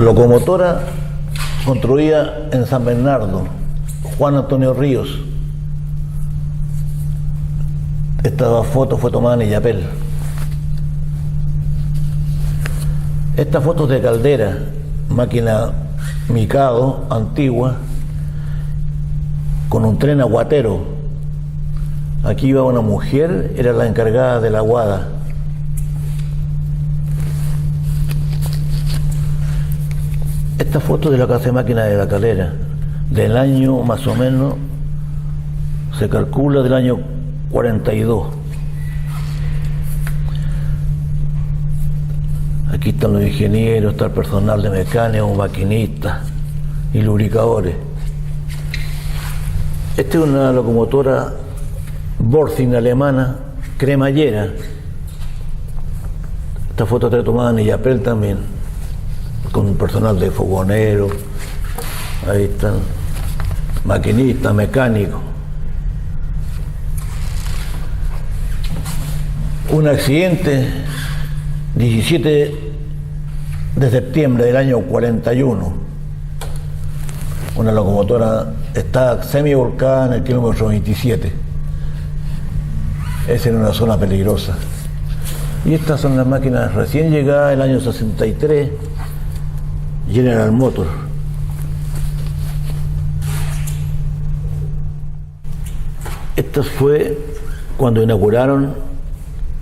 Locomotora construida en San Bernardo, Juan Antonio Ríos. Esta foto fue tomada en Illapel. Esta foto es de Caldera, máquina Mikado antigua, con un tren aguatero. Aquí iba una mujer, era la encargada de la aguada. Esta foto de la casa de máquina de la Calera, del año más o menos, se calcula del año 42. Aquí están los ingenieros, está el personal de mecánicos, maquinistas y lubricadores. Esta es una locomotora Borzing alemana, cremallera. Esta foto está tomada en Illapel también, con un personal de fogoneros. Ahí están maquinistas, mecánicos. Un accidente 17 de septiembre del año 41. Una locomotora está semi-volcada en el kilómetro 27. Es en una zona peligrosa. Y estas son las máquinas recién llegadas del año 63, General Motors. Esto fue cuando inauguraron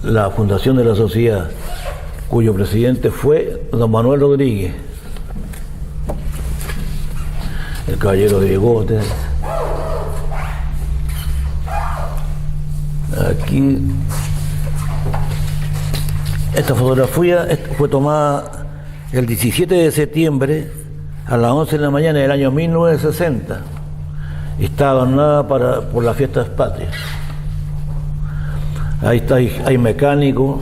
la fundación de la sociedad, cuyo presidente fue don Manuel Rodríguez, el caballero de bigotes. Aquí, esta fotografía fue tomada el 17 de septiembre a las 11 de la mañana del año 1960. Está adornada por las fiestas patrias. Ahí está, hay mecánicos,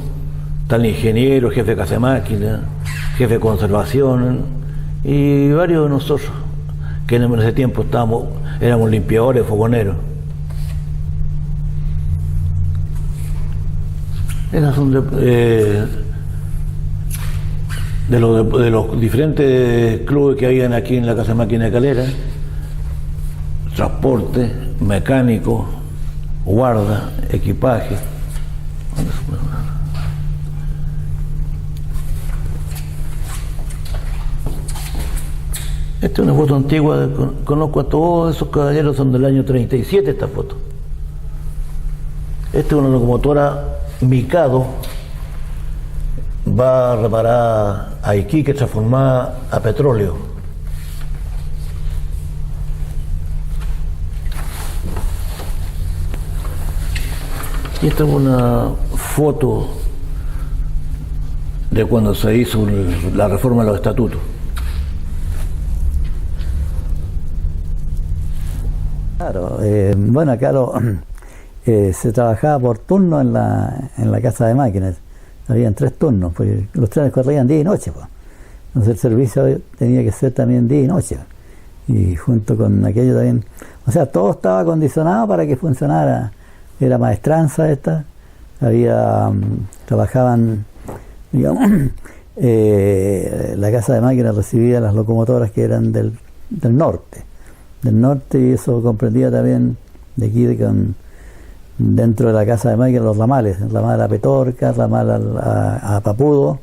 está el ingeniero, jefe de casa de máquina, jefe de conservación y varios de nosotros que en ese tiempo éramos limpiadores, fogoneros. Esas son de los diferentes clubes que habían aquí en la casa de máquina de Calera: transporte, mecánico, guarda, equipaje. Esta es una foto antigua, conozco a todos esos caballeros, son del año 37 esta foto. Esta es una locomotora Mikado, va reparada a Iquique, transformada a petróleo. Y esta es una foto de cuando se hizo la reforma de los estatutos. Claro, bueno, acá se trabajaba por turno en la casa de máquinas. Habían 3 turnos, porque los trenes corrían día y noche, pues. Entonces el servicio tenía que ser también día y noche. Y junto con aquello también, o sea, todo estaba acondicionado para que funcionara. Era maestranza esta, trabajaban, digamos, la casa de máquinas recibía las locomotoras que eran del norte, y eso comprendía también de aquí, dentro de la casa de máquinas, los ramales, el ramal a Petorca, el ramal a Papudo.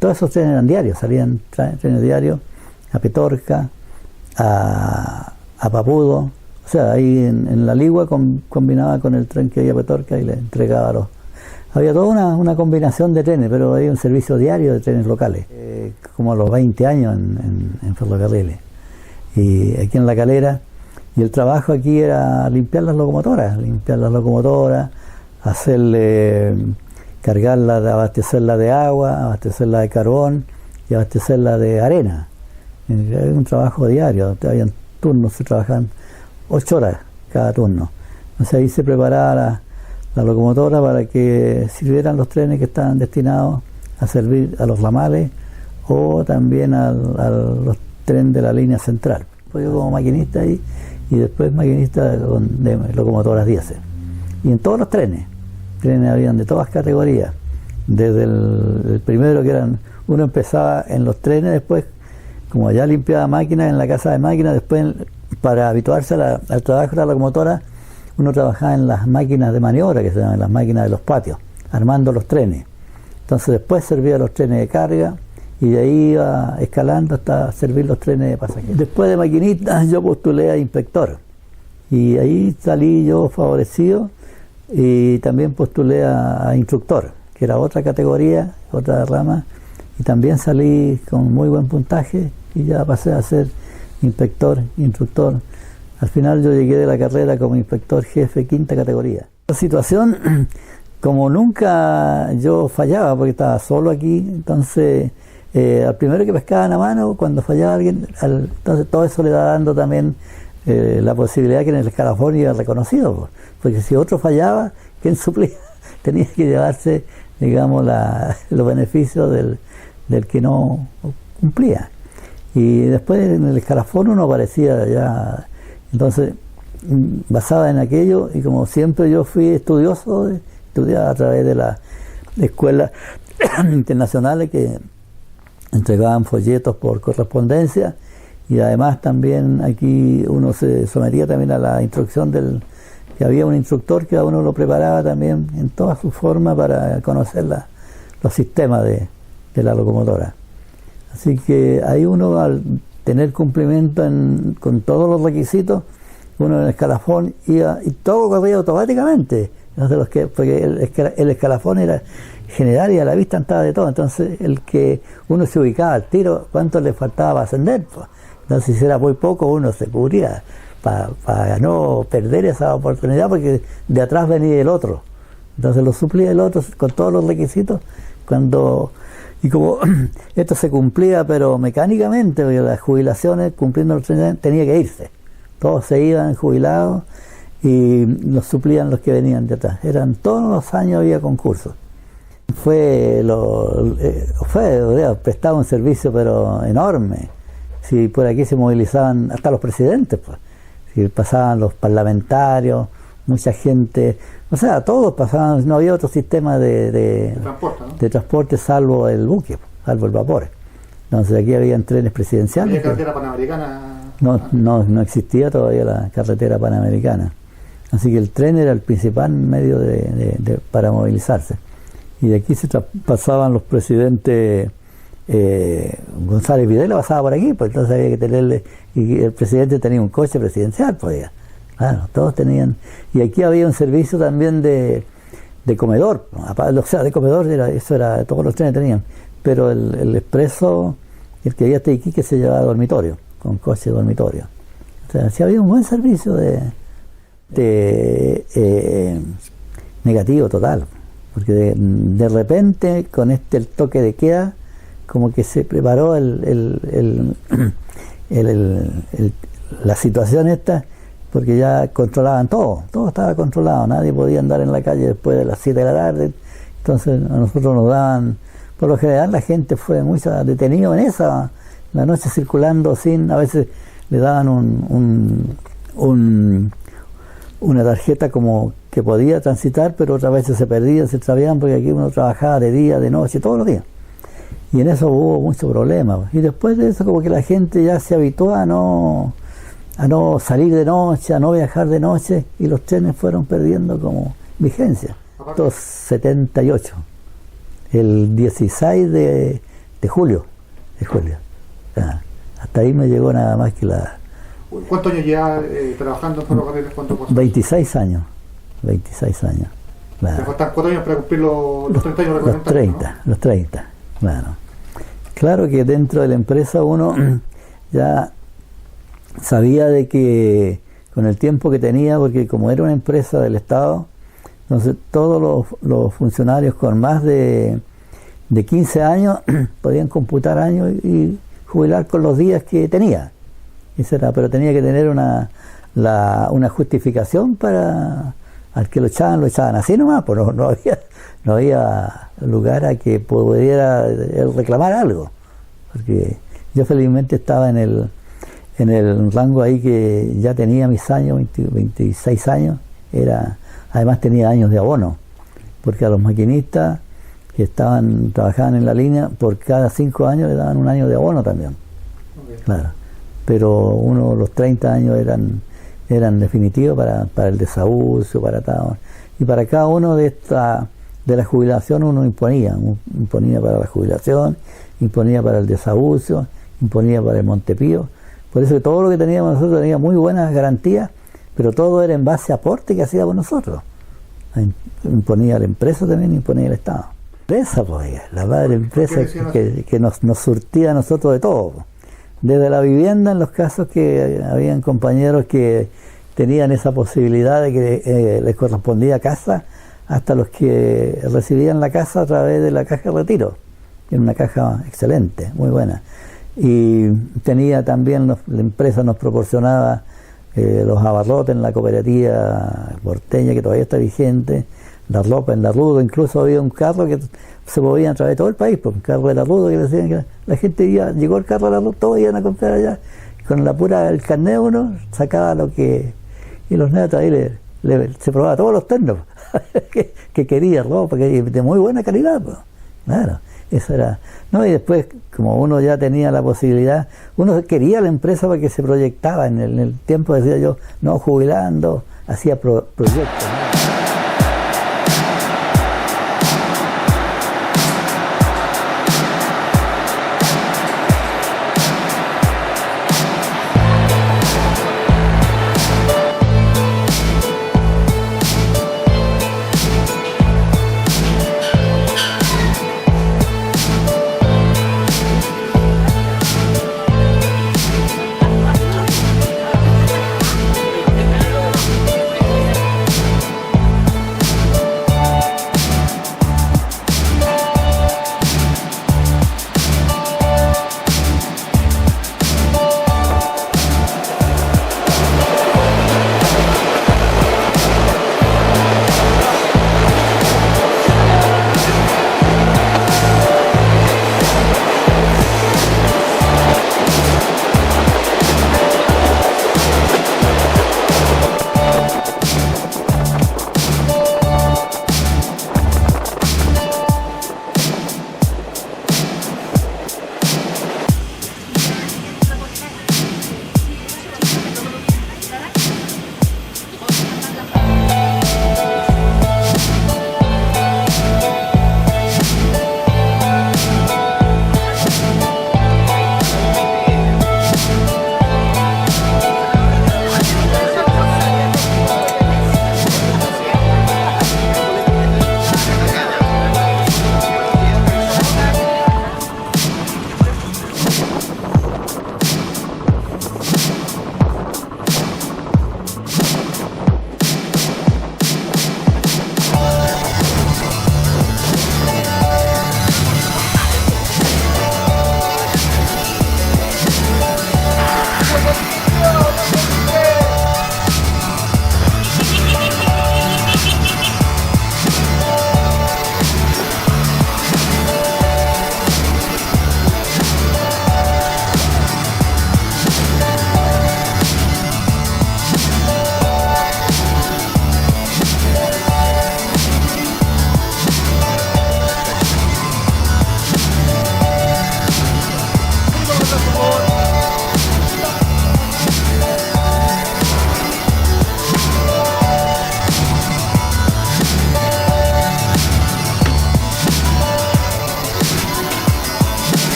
Todos esos trenes eran diarios, salían trenes diarios a Petorca, a Papudo. O sea, ahí en la Ligua combinaba con el tren que había a Petorca y le entregaba a los... Había toda una combinación de trenes, pero había un servicio diario de trenes locales, como a los 20 años en ferrocarriles. Y aquí en La Calera, y el trabajo aquí era limpiar las locomotoras, cargarlas, abastecerlas de agua, abastecerlas de carbón y abastecerlas de arena. Era un trabajo diario, habían turnos, se trabajaban 8 horas cada turno. Entonces ahí se preparaba la locomotora para que sirvieran los trenes que estaban destinados a servir a los ramales o también a los trenes de la línea central. Pues yo como maquinista ahí, y después maquinista de locomotoras diésel. Y en todos los trenes habían de todas categorías, desde el primero que uno empezaba en los trenes, después como allá limpiaba máquinas en la casa de máquinas, después para habituarse al trabajo de la locomotora, uno trabajaba en las máquinas de maniobra, que se llaman las máquinas de los patios, armando los trenes. Entonces después servía los trenes de carga y de ahí iba escalando hasta servir los trenes de pasajeros. Después de maquinista yo postulé a inspector y ahí salí yo favorecido, y también postulé a instructor, que era otra categoría, otra rama, y también salí con muy buen puntaje y ya pasé a ser inspector, instructor. Al final yo llegué de la carrera como inspector jefe, 5ª categoría. La situación, como nunca yo fallaba, porque estaba solo aquí, entonces al primero que pescaban a mano, cuando fallaba alguien, entonces todo eso le da dando también la posibilidad que en el escalafón iba reconocido, porque si otro fallaba, ¿quién suplía? Tenía que llevarse, digamos, los beneficios del que no cumplía. Y después en el escalafón uno aparecía ya, entonces basada en aquello, y como siempre yo fui estudioso, estudiaba a través de las escuelas internacionales que entregaban folletos por correspondencia, y además también aquí uno se sometía también a la instrucción que había un instructor que a uno lo preparaba también en toda su forma para conocer los sistemas de la locomotora. Así que ahí uno, al tener cumplimiento con todos los requisitos, uno en el escalafón iba y todo corría automáticamente. Entonces porque el escalafón era general y a la vista estaba de todo, entonces el que uno se ubicaba al tiro, cuánto le faltaba para ascender, pues. Entonces si era muy poco uno se cubría para no perder esa oportunidad, porque de atrás venía el otro, entonces lo suplía el otro con todos los requisitos, y como esto se cumplía pero mecánicamente, porque las jubilaciones, cumpliendo los 30 años, tenía que irse, todos se iban jubilados y los suplían los que venían de atrás, todos los años había concursos. Prestaba un servicio pero enorme. Si por aquí se movilizaban hasta los presidentes, pues, si pasaban los parlamentarios, mucha gente, o sea, todos pasaban, no había otro sistema de transporte, ¿no? De transporte salvo el buque, salvo el vapor. Entonces aquí habían trenes presidenciales. ¿Había carretera panamericana? No existía todavía la carretera panamericana. Así que el tren era el principal medio para movilizarse. Y de aquí se pasaban los presidentes. González Videla pasaba por aquí, pues entonces había que tenerle, y el presidente tenía un coche presidencial, pues claro, todos tenían, y aquí había un servicio también de comedor, o sea, de comedor todos los trenes tenían, pero el expreso, el que había hasta aquí, que se llevaba a dormitorio, con coche de dormitorio. O sea, sí había un buen servicio negativo total, porque de repente con el toque de queda, como que se preparó la situación esta, porque ya controlaban todo estaba controlado, nadie podía andar en la calle después de las 7 de la tarde, entonces a nosotros nos daban, por lo general la gente fue muy detenido en la noche circulando a veces le daban una tarjeta como que podía transitar, pero otras veces se perdían, se extraviaban, porque aquí uno trabajaba de día, de noche, todos los días. Y en eso hubo mucho problema. Y después de eso como que la gente ya se habituó a no salir de noche, a no viajar de noche, y los trenes fueron perdiendo como vigencia. 78, el 16 de julio. Hasta ahí me llegó nada más que la... ¿Cuántos años ya trabajando en ferrocarriles? 26 años. Claro. ¿Te faltan 4 años para cumplir los 30 años? Los 30, claro. Claro que dentro de la empresa uno ya sabía de que con el tiempo que tenía, porque como era una empresa del Estado, entonces todos los funcionarios con más de 15 años podían computar años y jubilar con los días que tenía. Pero tenía que tener una justificación para... Al que lo echaban así nomás, pues no había lugar a que pudiera reclamar algo, porque yo felizmente estaba en el rango ahí que ya tenía mis años, 26 años, además tenía años de abono, porque a los maquinistas que trabajaban en la línea, por cada 5 años le daban un año de abono también. Claro. Pero los 30 años eran definitivos para el desahucio, para todo. Y para cada uno de la jubilación uno imponía para la jubilación, imponía para el desahucio, imponía para el Montepío. Por eso que todo lo que teníamos nosotros tenía muy buenas garantías, pero todo era en base a aporte que hacíamos nosotros. Imponía la empresa también, imponía el Estado. Empresa, pues, la madre empresa que nos surtía a nosotros de todo. Desde la vivienda, en los casos que habían compañeros que tenían esa posibilidad de que les correspondía casa, hasta los que recibían la casa a través de la caja de retiro, que era una caja excelente, muy buena. Y tenía también, la empresa nos proporcionaba los abarrotes en la cooperativa porteña, que todavía está vigente, la ropa en la Rudo, incluso había un carro que se movía a través de todo el país, porque un carro de la Rudo que decían que la gente llegó el carro de la Rudo, todos iban a comprar allá, con el carnet uno sacaba lo que, y los netos ahí se probaba todos los ternos que quería, ropa de muy buena calidad, pues. Claro, eso era. No, y después, como uno ya tenía la posibilidad, uno quería la empresa porque se proyectaba en el tiempo, decía yo, no, jubilando, hacía proyectos, ¿no?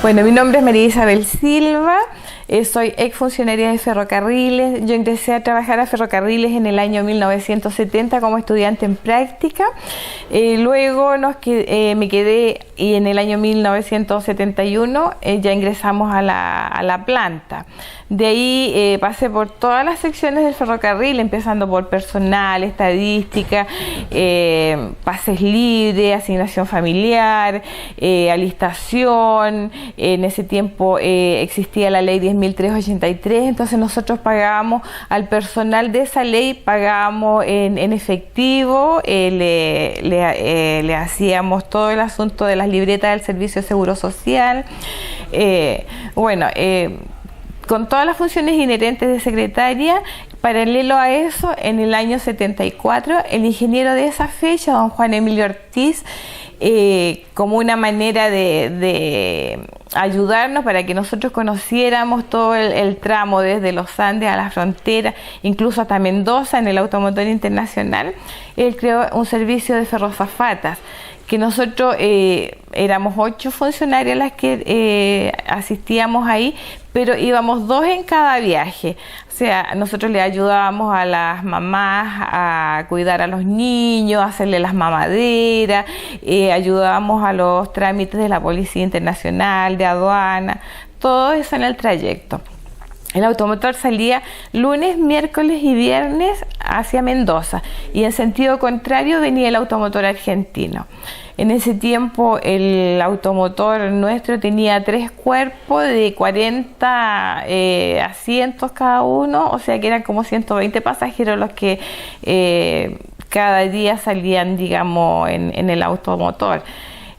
Bueno, mi nombre es María Isabel Silva, soy exfuncionaria de Ferrocarriles. Yo ingresé a trabajar a Ferrocarriles en el año 1970 como estudiante en práctica. Luego me quedé y en el año 1971 ya ingresamos a la planta. De ahí pasé por todas las secciones del ferrocarril, empezando por personal, estadística, pases libres, asignación familiar, alistación. En ese tiempo existía la ley 10.383, entonces nosotros pagábamos al personal de esa ley, pagábamos en efectivo, le hacíamos todo el asunto de las libretas del Servicio de Seguro Social. Con todas las funciones inherentes de secretaria. Paralelo a eso, en el año 74, el ingeniero de esa fecha, don Juan Emilio Ortiz, como una manera de ayudarnos para que nosotros conociéramos todo el tramo desde los Andes a la frontera, incluso hasta Mendoza en el Automotor Internacional, él creó un servicio de ferrozafatas, que nosotros éramos 8 funcionarias las que asistíamos ahí, pero íbamos 2 en cada viaje. O sea, nosotros le ayudábamos a las mamás a cuidar a los niños, a hacerle las mamaderas, ayudábamos a los trámites de la Policía Internacional, de aduana, todo eso en el trayecto. El automotor salía lunes, miércoles y viernes hacia Mendoza y en sentido contrario venía el automotor argentino. En ese tiempo el automotor nuestro tenía 3 cuerpos de 40 asientos cada uno, o sea que eran como 120 pasajeros los que cada día salían, digamos, en el automotor.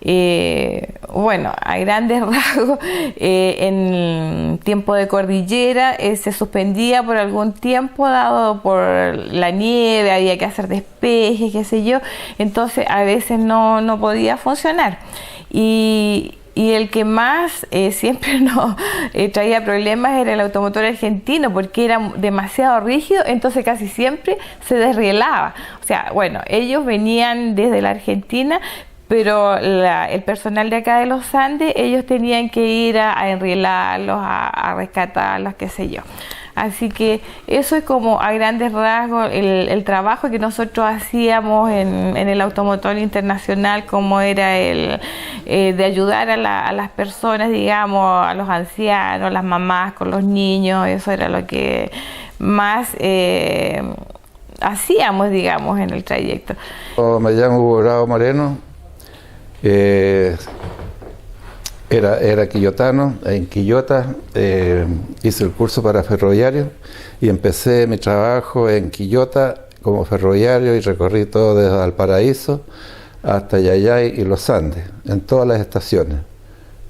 A grandes rasgos, en tiempo de cordillera se suspendía por algún tiempo dado por la nieve, había que hacer despejes, qué sé yo, entonces a veces no podía funcionar. Y el que más siempre nos traía problemas era el automotor argentino, porque era demasiado rígido, entonces casi siempre se desrielaba. O sea, bueno, ellos venían desde la Argentina, pero el personal de acá de los Andes, ellos tenían que ir a enrielarlos, a rescatarlos, qué sé yo. Así que eso es como a grandes rasgos el trabajo que nosotros hacíamos en el Automotor Internacional, como era de ayudar a las personas, digamos, a los ancianos, las mamás con los niños. Eso era lo que más hacíamos, digamos, en el trayecto. Me llamo Hugo Bravo Moreno. Era quillotano. En Quillota hice el curso para ferroviario y empecé mi trabajo en Quillota como ferroviario y recorrí todo desde Valparaíso hasta Yayay y Los Andes, en todas las estaciones: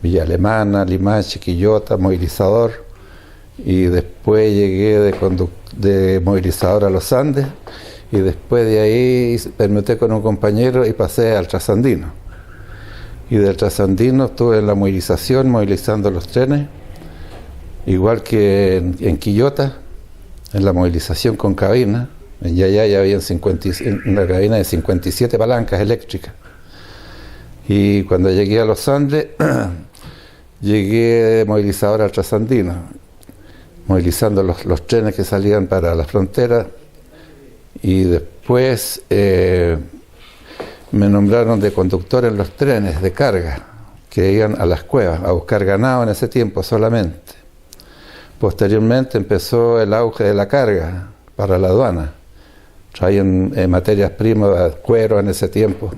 Villa Alemana, Limache, Quillota, movilizador, y después llegué de movilizador a Los Andes y después de ahí permuté con un compañero y pasé al Trasandino. Y del Trasandino estuve en la movilización, movilizando los trenes, igual que en Quillota, en la movilización con cabina. En Yayay había una cabina de 57 palancas eléctricas. Y cuando llegué a Los Andes, llegué de movilizador al Trasandino, movilizando los trenes que salían para la frontera. Y después me nombraron de conductor en los trenes de carga que iban a las cuevas a buscar ganado en ese tiempo solamente. Posteriormente empezó el auge de la carga para la aduana. Traían materias primas, cuero en ese tiempo.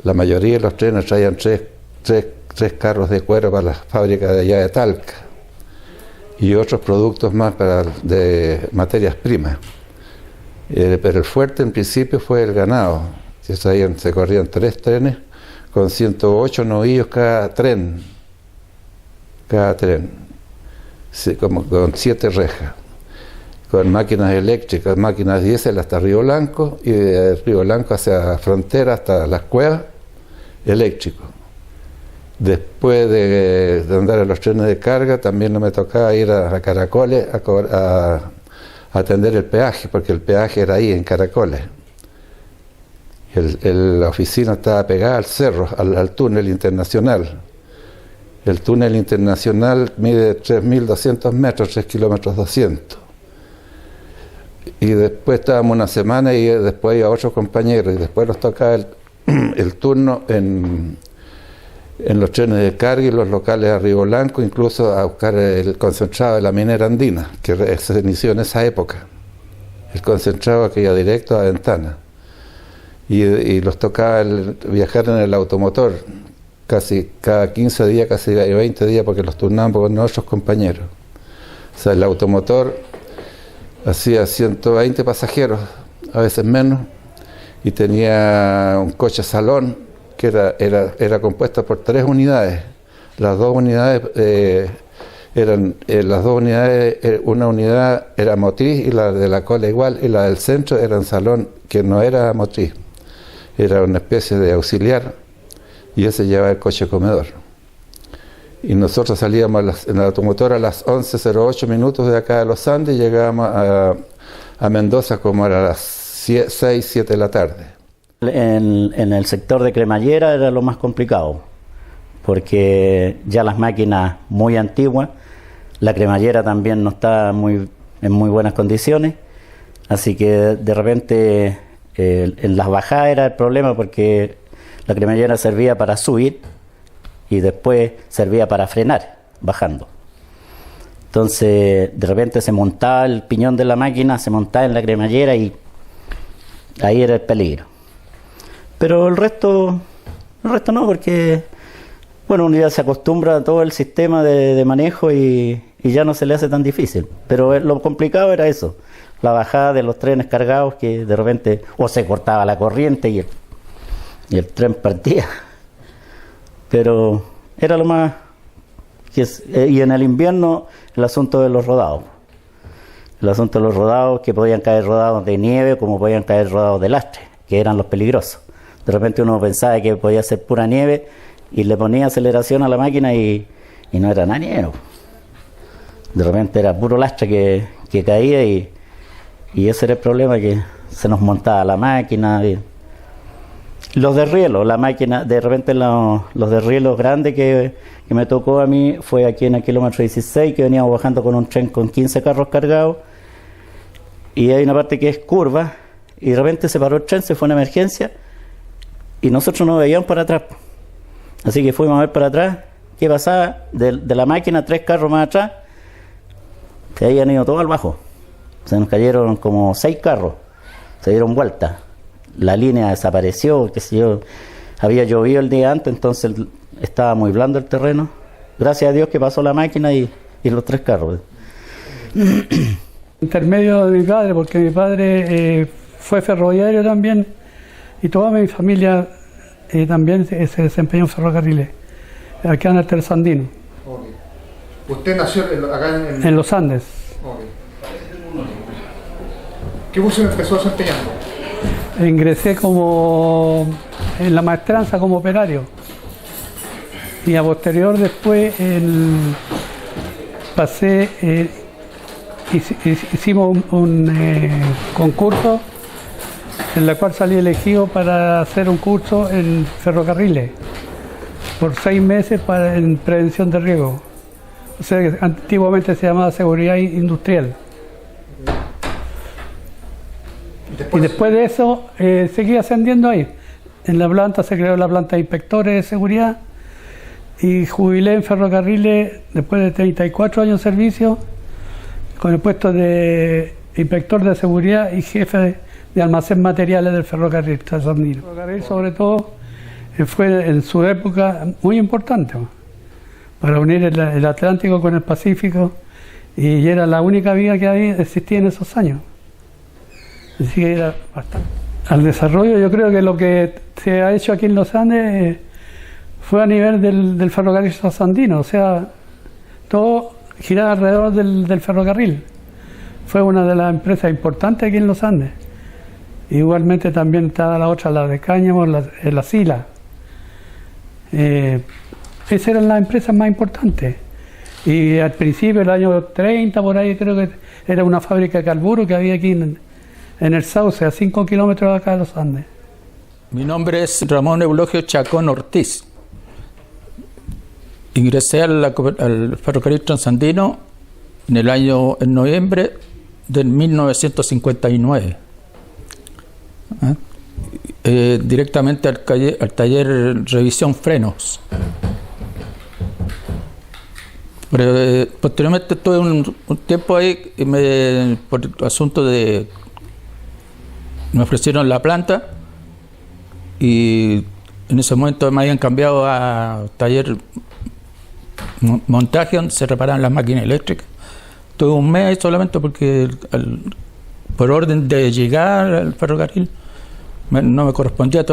La mayoría de los trenes traían tres carros de cuero para las fábricas de allá de Talca y otros productos más de materias primas. Pero el fuerte en principio fue el ganado. Se corrían 3 trenes con 108 novillos cada tren, como con 7 rejas, con máquinas eléctricas, máquinas diésel hasta Río Blanco, y de Río Blanco hacia la frontera, hasta las cuevas, eléctrico. Después de andar en los trenes de carga, también no me tocaba ir a Caracoles a atender el peaje, porque el peaje era ahí en Caracoles. La oficina estaba pegada al cerro, al túnel internacional. El túnel internacional mide 3.200 metros, 3 kilómetros 200. Y después estábamos una semana y después iba otro compañero y después nos tocaba el turno en los trenes de carga y los locales a Río Blanco, incluso a buscar el concentrado de la minera andina, que se inició en esa época. El concentrado que iba directo a Ventana. Y los tocaba viajar en el automotor, casi cada 15 días, casi 20 días, porque los turnaban con nuestros compañeros. O sea, el automotor hacía 120 pasajeros, a veces menos, y tenía un coche salón que era compuesto por 3 unidades. Las dos unidades una unidad era motriz y la de la cola igual, y la del centro era un salón que no era motriz, era una especie de auxiliar, y ese llevaba el coche comedor. Y nosotros salíamos en el automotor a las 11:08 minutos de acá de Los Andes y llegábamos a Mendoza como a las 6, 7 de la tarde. En el sector de cremallera era lo más complicado, porque ya las máquinas muy antiguas, la cremallera también no está en muy buenas condiciones, así que de repente en las bajadas era el problema, porque la cremallera servía para subir y después servía para frenar bajando. Entonces de repente se montaba el piñón de la máquina, se montaba en la cremallera y ahí era el peligro. Pero el resto no, porque bueno, uno ya se acostumbra a todo el sistema de manejo y ya no se le hace tan difícil. Pero lo complicado era eso, la bajada de los trenes cargados, que de repente o se cortaba la corriente y el tren partía. Pero era lo más... y en el invierno el asunto de los rodados. El asunto de los rodados, que podían caer rodados de nieve como podían caer rodados de lastre, que eran los peligrosos. De repente uno pensaba que podía ser pura nieve y le ponía aceleración a la máquina y no era nada nieve. De repente era puro lastre que caía y ese era el problema, que se nos montaba la máquina. Los derrielos, la máquina, de repente los derrielos grandes que me tocó a mí fue aquí en el kilómetro 16, que veníamos bajando con un tren con 15 carros cargados y hay una parte que es curva y de repente se paró el tren, se fue una emergencia y nosotros no veíamos para atrás. Así que fuimos a ver para atrás qué pasaba de la máquina, 3 carros más atrás, se habían ido todos al bajo. Se nos cayeron como 6 carros, se dieron vuelta. La línea desapareció, qué sé yo, había llovido el día antes, entonces estaba muy blando el terreno. Gracias a Dios que pasó la máquina y los 3 carros. Intermedio de mi padre, porque mi padre fue ferroviario también, y toda mi familia también se desempeñó en ferrocarriles, acá en el Terzo Andino. Okay. ¿Usted nació acá en Los Andes? Okay. ¿Qué función empezó desempeñando? Ingresé en la maestranza como operario y a posterior después hicimos un concurso en el cual salí elegido para hacer un curso en ferrocarriles por 6 meses en prevención de riesgo. O sea, que antiguamente se llamaba seguridad industrial. Y después de eso seguí ascendiendo ahí. En la planta se creó la planta de inspectores de seguridad y jubilé en ferrocarriles después de 34 años de servicio con el puesto de inspector de seguridad y jefe de almacén materiales del ferrocarril Terzo Andino. El ferrocarril sobre todo fue en su época muy importante para unir el Atlántico con el Pacífico y era la única vía que existía en esos años. Así que era bastante. Al desarrollo, yo creo que lo que se ha hecho aquí en Los Andes fue a nivel del ferrocarril Terzo Andino, o sea, todo giraba alrededor del ferrocarril. Fue una de las empresas importantes aquí en Los Andes. Igualmente también estaba la otra, la de Cáñamo, la Sila. Esas eran las empresas más importantes. Y al principio, el año 30, por ahí, creo que era una fábrica de carburo que había aquí en el Sauce, a 5 kilómetros de acá de Los Andes. Mi nombre es Ramón Eulogio Chacón Ortiz ingresé al ferrocarril transandino en noviembre de 1959. Directamente al taller revisión frenos. Pero, posteriormente estuve un tiempo ahí y por el asunto de me ofrecieron la planta y en ese momento me habían cambiado a taller montaje donde se reparaban las máquinas eléctricas. Tuve un mes solamente porque por orden de llegar al ferrocarril no me correspondía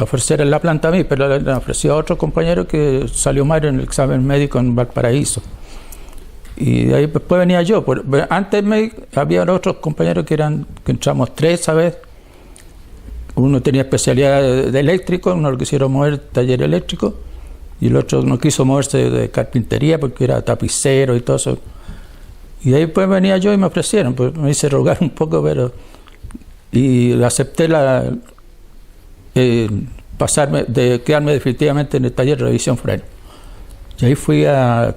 ofrecer en la planta a mí, pero le ofreció a otro compañero que salió mal en el examen médico en Valparaíso. Y de ahí después venía yo. Antes había otros compañeros que entramos 3 a vez. Uno tenía especialidad de eléctrico, uno lo quisieron mover taller eléctrico, y el otro no quiso moverse de carpintería porque era tapicero y todo eso. Y de ahí pues venía yo y me ofrecieron, pues me hice rogar un poco, pero y acepté quedarme definitivamente en el taller de revisión freno. Y ahí fui a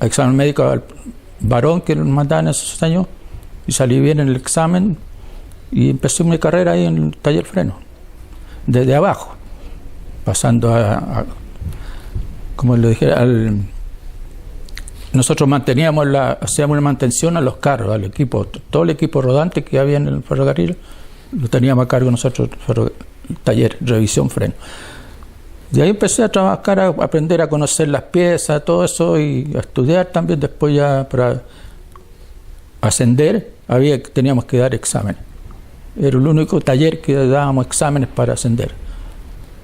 examen médico al varón que nos mandaban en esos años y salí bien en el examen y empecé mi carrera ahí en el taller freno, desde abajo, pasando como le dije, nosotros hacíamos una mantención a los carros, al equipo, todo el equipo rodante que había en el ferrocarril, lo teníamos a cargo nosotros, el taller, revisión freno. De ahí empecé a trabajar, a aprender a conocer las piezas, todo eso, y a estudiar también. Después ya para ascender teníamos que dar exámenes. Era el único taller que dábamos exámenes para ascender.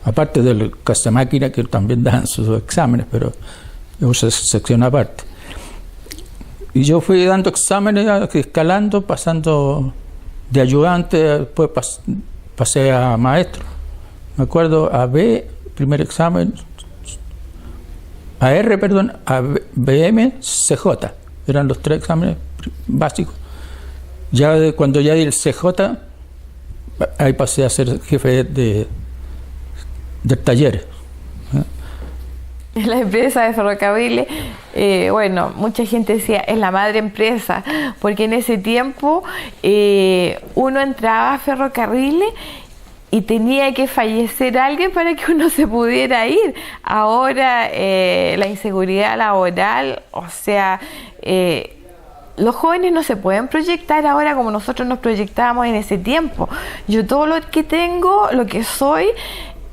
Aparte del cazamáquina que también daban sus exámenes, pero es una sección aparte. Y yo fui dando exámenes, escalando, pasando de ayudante, después pasé a maestro. Me acuerdo a B, primer examen, a BM, CJ. Eran los 3 exámenes básicos. Cuando ya di el CJ, ahí pasé a ser jefe del taller. La empresa de ferrocarriles, bueno, mucha gente decía, es la madre empresa, porque en ese tiempo uno entraba a ferrocarriles y tenía que fallecer alguien para que uno se pudiera ir. Ahora la inseguridad laboral, o sea, los jóvenes no se pueden proyectar ahora como nosotros nos proyectábamos en ese tiempo. Yo todo lo que tengo, lo que soy,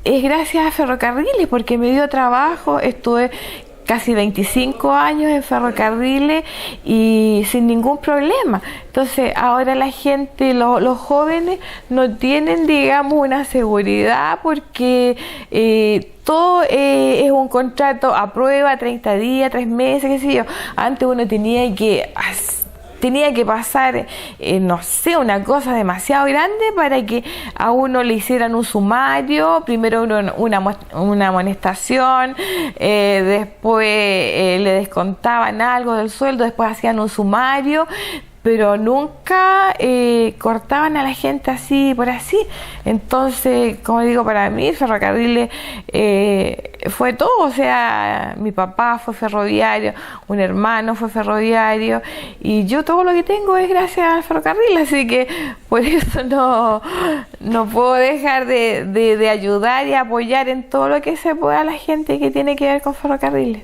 es gracias a ferrocarriles, porque me dio trabajo. Estuve casi 25 años en ferrocarriles y sin ningún problema. Entonces ahora la gente, los jóvenes no tienen, digamos, una seguridad porque todo es un contrato a prueba, 30 días, 3 meses, qué sé yo. Antes uno tenía que pasar, no sé, una cosa demasiado grande para que a uno le hicieran un sumario, primero una amonestación, después le descontaban algo del sueldo, después hacían un sumario, pero nunca cortaban a la gente así por así. Entonces, como digo, para mí ferrocarriles fue todo. O sea, mi papá fue ferroviario, un hermano fue ferroviario, y yo todo lo que tengo es gracias al ferrocarril, así que por eso no puedo dejar de ayudar y apoyar en todo lo que se pueda a la gente que tiene que ver con ferrocarriles.